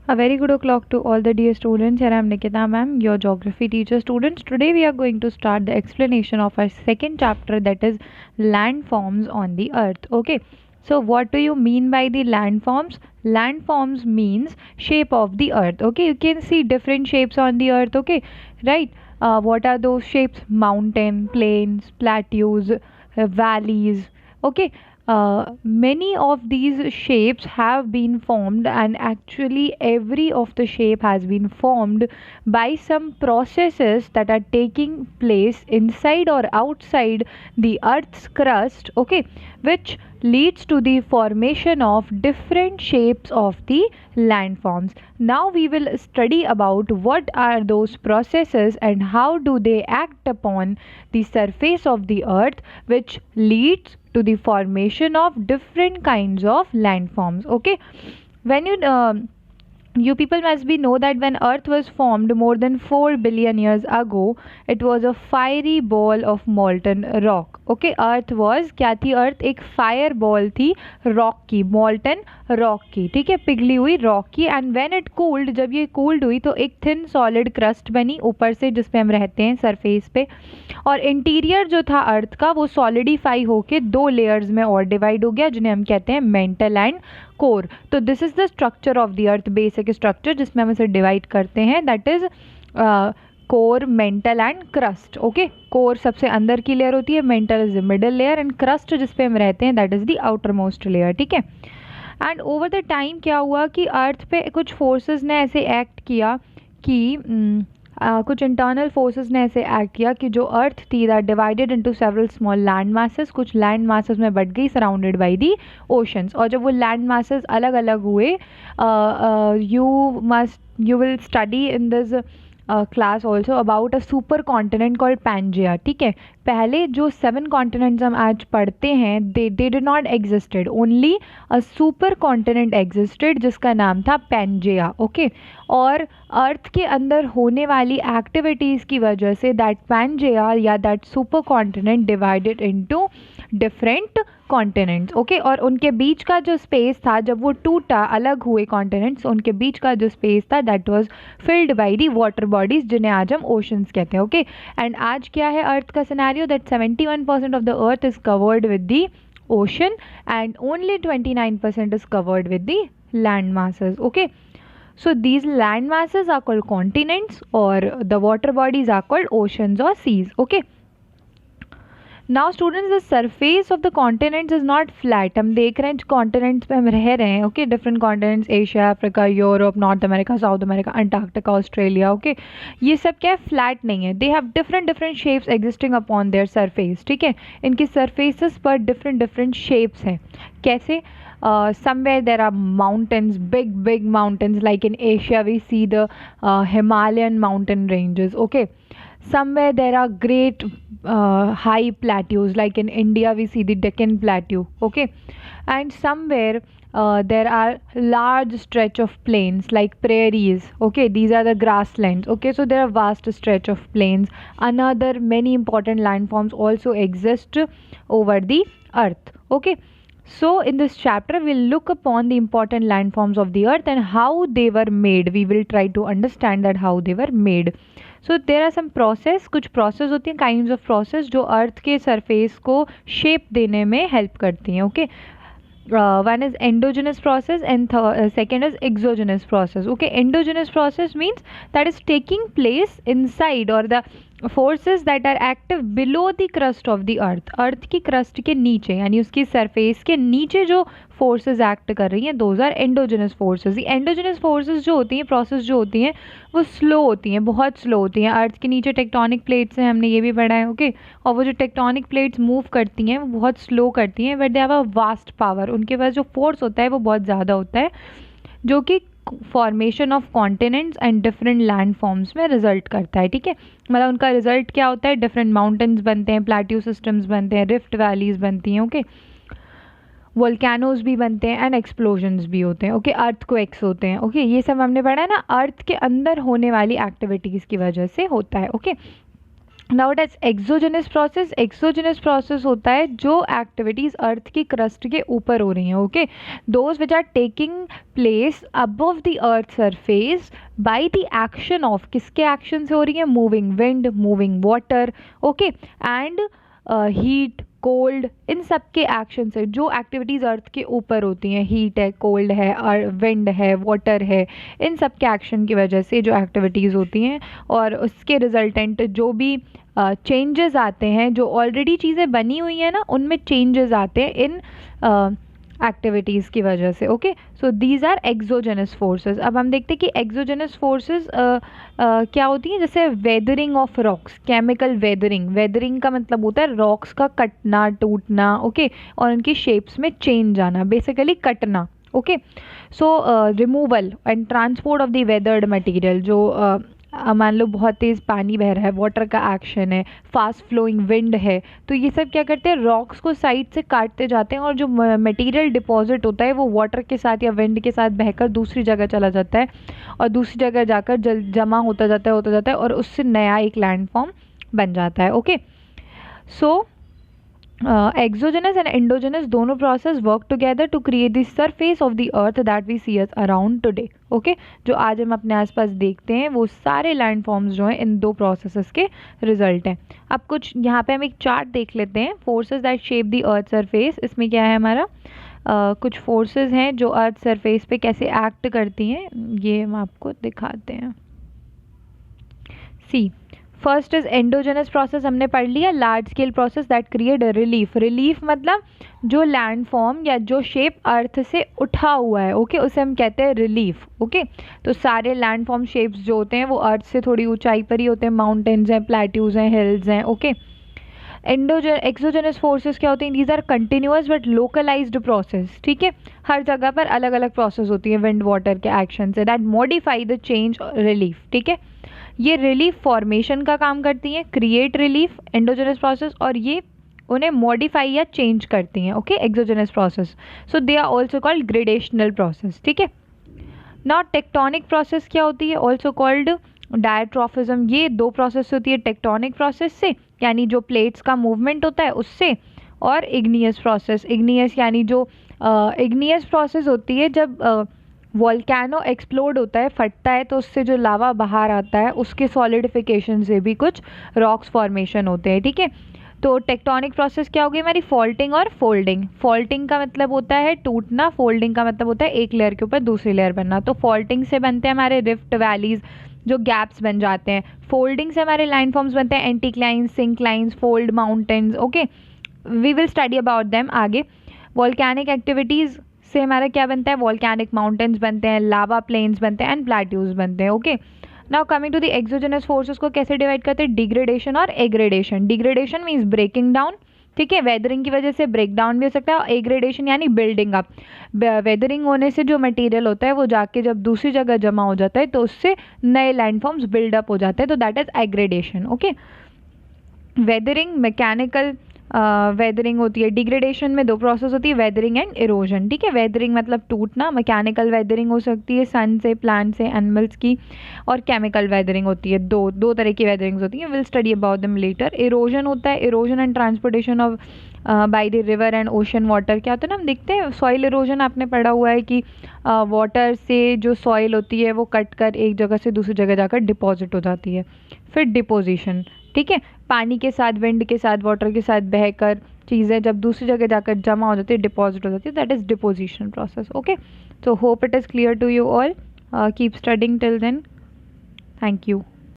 A very good o'clock to all the dear students. Here I am Nikita ma'am, your geography teacher. Students, today we are going to start the explanation of our second chapter, that is landforms on the earth. Okay. So what do you mean by the landforms? Landforms means shape of the earth. Okay. You can see different shapes on the earth. Okay. Right. What are those shapes? Mountain, plains, plateaus, valleys. Okay. Many of these shapes have been formed, and actually every of the shape has been formed by some processes that are taking place inside or outside the earth's crust, okay, which leads to the formation of different shapes of the landforms. Now we will study about what are those processes and how do they act upon the surface of the earth, which leads to the formation of different kinds of landforms. Okay, when you people must be know that when earth was formed more than 4 billion years ago, it was a fiery ball of molten rock. Okay, earth was क्या थी? earth एक fire ball थी rock की, molten rock की, ठीक है, पिघली हुई rock की. एंड व्हेन इट कूल्ड, जब ये कूल्ड हुई तो एक थिन सॉलिड क्रस्ट बनी ऊपर से जिस पे हम रहते हैं सरफेस पे, और इंटीरियर जो था अर्थ का वो सॉलिडिफाई होके दो लेयर्स में और डिवाइड हो गया जिन्हें हम कहते हैं मेंटल एंड कोर. तो this is the structure of the earth, basic structure जिसमें हम इसे डिवाइड करते हैं, that is core, mental and crust. Okay, core सबसे अंदर की लेयर होती है, mental is the middle layer, and crust जिस पे हम रहते हैं that is the outer most layer. ठीक है. एंड ओवर द टाइम क्या हुआ कि अर्थ पे कुछ फोर्सेस ने ऐसे एक्ट किया कि कुछ इंटरनल फोर्सेस ने ऐसे एक्ट किया कि जो अर्थ थी that divided into several small land masses, कुछ लैंड मासेस में बट गई सराउंडेड बाय दी ओशंस. और जब वो लैंड मासेस अलग अलग हुए, you will study in this class also about a super continent called Pangaea. ठीक है. पहले जो 7 कॉन्टिनेंट्स हम आज पढ़ते हैं they did not existed, only a super continent existed जिसका नाम था पैंजिया. ओके. और अर्थ के अंदर होने वाली एक्टिविटीज़ की वजह से दैट पैंजिया या that super continent divided into different continents. Okay. और उनके बीच का जो स्पेस था, जब वो टूटा, अलग हुए कॉन्टिनेंट्स, उनके बीच का जो स्पेस था that was filled by the water bodies जिन्हें आज हम ओशंस कहते हैं. ओके. एंड आज क्या है अर्थ का scenario, that 71% of the earth is covered with the ocean and only 29% is covered with the land masses. Okay. So these land masses are called continents, or the water bodies are called oceans or seas. Okay. Now students, the surface of the continents is not flat. हम देख रहे हैं continents पे हम रह रहे हैं. Okay, different continents, Asia, Africa, Europe, North America, South America, Antarctica, Australia. Okay, ये सब क्या है? Flat नहीं है. They have different shapes existing upon their surface. ठीक है. इनकी surfaces पर different shapes हैं. कैसे? Somewhere there are mountains, big mountains, like in Asia we see the Himalayan mountain ranges. Okay. Somewhere there are great high plateaus, like in India we see the Deccan Plateau. Okay. And somewhere there are large stretch of plains like prairies. Okay, these are the grasslands. Okay, so there are vast stretch of plains. Another many important landforms also exist over the earth. Okay. So in this chapter we'll look upon the important landforms of the earth and how they were made. We will try to understand that how they were made. So there are some process, कुछ process होती हैं, kinds of process जो अर्थ के surface को shape देने में help करती हैं. Okay. One is endogenous process and second is exogenous process. Okay, endogenous process means that is taking place inside, or the forces that are active below the crust of the earth. अर्थ की crust के नीचे, यानी उसकी surface के नीचे जो forces act कर रही हैं, दोज आर एंडोजेनस फोर्सेस. ये एंडोजेनस फोर्सेस जो होती हैं, प्रोसेस जो होती हैं, वो स्लो होती हैं, बहुत स्लो होती हैं. अर्थ के नीचे टेक्टोनिक प्लेट्स हैं, हमने ये भी पढ़ा है. ओके. और वो जो टेक्टोनिक प्लेट्स मूव करती हैं वो बहुत स्लो करती हैं, but they have a vast power. उनके पास जो फोर्स होता है वो बहुत ज़्यादा होता है, जो कि formation of continents and different land forms में रिजल्ट करता है. ठीक है. मतलब उनका रिजल्ट क्या होता है? डिफरेंट माउंटेन्स बनते हैं, प्लेट्यू सिस्टम्स बनते हैं, रिफ्ट वैलीज बनती हैं. ओके. वोल्केनोज भी बनते हैं एंड एक्सप्लोजन्स भी होते हैं. ओके. अर्थक्वेक्स होते हैं. ओके. ये सब हमने पढ़ा है ना, अर्थ के अंदर होने वाली एक्टिविटीज़ की वजह से होता है. Okay. Now it is exogenous process. Exogenous process होता है जो एक्टिविटीज अर्थ की क्रस्ट के ऊपर हो रही हैं, okay, those which are taking place above the earth surface by the action of, किसके एक्शन से हो रही है, moving wind, moving water, okay, and heat, cold, इन सब के एक्शन से जो एक्टिविटीज़ अर्थ के ऊपर होती हैं, हीट है, कोल्ड है, विंड है, वाटर है, इन सब के एक्शन की वजह से जो एक्टिविटीज़ होती हैं और उसके रिजल्टेंट जो भी चेंजेस आते हैं, जो ऑलरेडी चीज़ें बनी हुई हैं ना उनमें चेंजेस आते हैं इन एक्टिविटीज़ की वजह से, okay. So these are exogenous forces. अब हम देखते हैं कि एक्सोजेनस फोर्सेस क्या होती हैं, जैसे weathering of rocks, chemical weathering. Weathering का मतलब होता है रॉक्स का कटना, टूटना, ओके, और उनकी शेप्स में चेंज आना, बेसिकली कटना, okay. So removal and transport of the weathered material, जो मान लो बहुत तेज़ पानी बह रहा है, वाटर का एक्शन है, फास्ट फ्लोइंग विंड है, तो ये सब क्या करते हैं, रॉक्स को साइड से काटते जाते हैं और जो मटेरियल डिपॉजिट होता है वो वाटर के साथ या विंड के साथ बहकर दूसरी जगह चला जाता है और दूसरी जगह जाकर जमा होता जाता है और उससे नया एक लैंडफॉर्म बन जाता है, okay. So exogenous and endogenous दोनों process work together to create the surface of the earth that we see us around today, okay. जो आज हम अपने आसपास देखते हैं वो सारे लैंडफॉर्म्स जो हैं इन दो प्रोसेसेस के रिजल्ट हैं। अब कुछ यहाँ पे हम एक चार्ट देख लेते हैं, forces that shape the earth surface. इसमें क्या है हमारा, कुछ फोर्सेस हैं जो अर्थ सरफेस पे कैसे एक्ट करती हैं, ये हम आपको दिखाते हैं। सी, फर्स्ट इज एंडोजेनस प्रोसेस, हमने पढ़ लिया, large scale process that create relief. Relief मतलब जो लैंडफॉर्म या जो शेप अर्थ से उठा हुआ है, ओके, उसे हम कहते हैं रिलीफ, ओके। तो सारे लैंडफॉर्म शेप्स जो होते हैं वो अर्थ से थोड़ी ऊंचाई पर ही होते हैं, माउंटेन्स हैं, प्लेट्यूज हैं, हिल्स हैं, ओके। एक्सोजेनस फोर्सेस क्या होती हैं, these are continuous but localised process, ठीक है, हर जगह पर अलग अलग प्रोसेस होती है विंड वाटर के एक्शन से, that modify the change relief, ठीक है। ये रिलीफ फॉर्मेशन का काम करती हैं, क्रिएट रिलीफ एंडोजेनस प्रोसेस, और ये उन्हें मॉडिफाई या चेंज करती हैं, okay, exogenous process. So they are also called gradational process, ठीक है। नॉट टेक्टोनिक प्रोसेस क्या होती है, ऑल्सो कॉल्ड डायट्रॉफिज्म। ये दो प्रोसेस होती है टेक्टोनिक प्रोसेस से, यानी जो प्लेट्स का मूवमेंट होता है उससे, और इग्नियस प्रोसेस। इग्नियस यानी जो इग्नियस प्रोसेस होती है जब वॉल्केनो एक्सप्लोड होता है, फटता है, तो उससे जो लावा बाहर आता है उसके सॉलिडिफिकेशन से भी कुछ रॉक्स फॉर्मेशन होते हैं, ठीक है। तो टेक्टोनिक प्रोसेस क्या होगी हमारी, फॉल्टिंग और फोल्डिंग। फॉल्टिंग का मतलब होता है टूटना, फोल्डिंग का मतलब होता है एक लेयर के ऊपर दूसरी लेयर बनना। तो फॉल्टिंग से बनते हैं हमारे रिफ्ट वैलीज, जो गैप्स बन जाते हैं। फोल्डिंग से हमारे लाइन फॉर्म्स बनते हैं, anticlines, synclines, fold mountains, okay, we will study about them आगे। वॉल्केनिक एक्टिविटीज़ से हमारा क्या बनता है, वॉल्केनिक माउंटेन्स बनते हैं, लावा प्लेन्स बनते हैं एंड प्लेट्यूज बनते हैं, okay. Now coming to the exogenous forces को कैसे डिवाइड करते हैं, डिग्रेडेशन और aggradation. Degradation means breaking down, ठीक है, वेदरिंग की वजह से ब्रेक डाउन भी हो सकता है, और एग्रेडेशन यानी बिल्डिंग अप। वेदरिंग होने से जो मटेरियल होता है वो जाके जब दूसरी जगह जमा हो जाता है तो उससे नए लैंडफॉर्म्स बिल्डअप हो जाते हैं, तो that is aggradation, okay. Weathering mechanical weathering होती है। डिग्रेडेशन में दो प्रोसेस होती है, वेदरिंग एंड इरोजन, ठीक है। वेदरिंग मतलब टूटना, मैकेनिकल वेदरिंग हो सकती है सन से, प्लांट से, एनिमल्स की, और केमिकल वेदरिंग होती है। दो तरह की वेदरिंग्स होती हैं, will study about them later. Erosion होता है, erosion and transportation of by the river and ocean water. क्या होता है ना, हम देखते हैं सॉइल इरोजन, आपने पढ़ा हुआ है कि वाटर से जो सॉइल होती है वो कट कर एक जगह से दूसरी जगह जाकर डिपॉजिट हो जाती है। फिर डिपोजिशन, ठीक है, पानी के साथ, विंड के साथ, वाटर के साथ बहकर चीज़ें जब दूसरी जगह जाकर जमा हो जाती है, डिपॉजिट हो जाती है, that is deposition process, okay. So hope it is clear to you all, keep studying till then, thank you.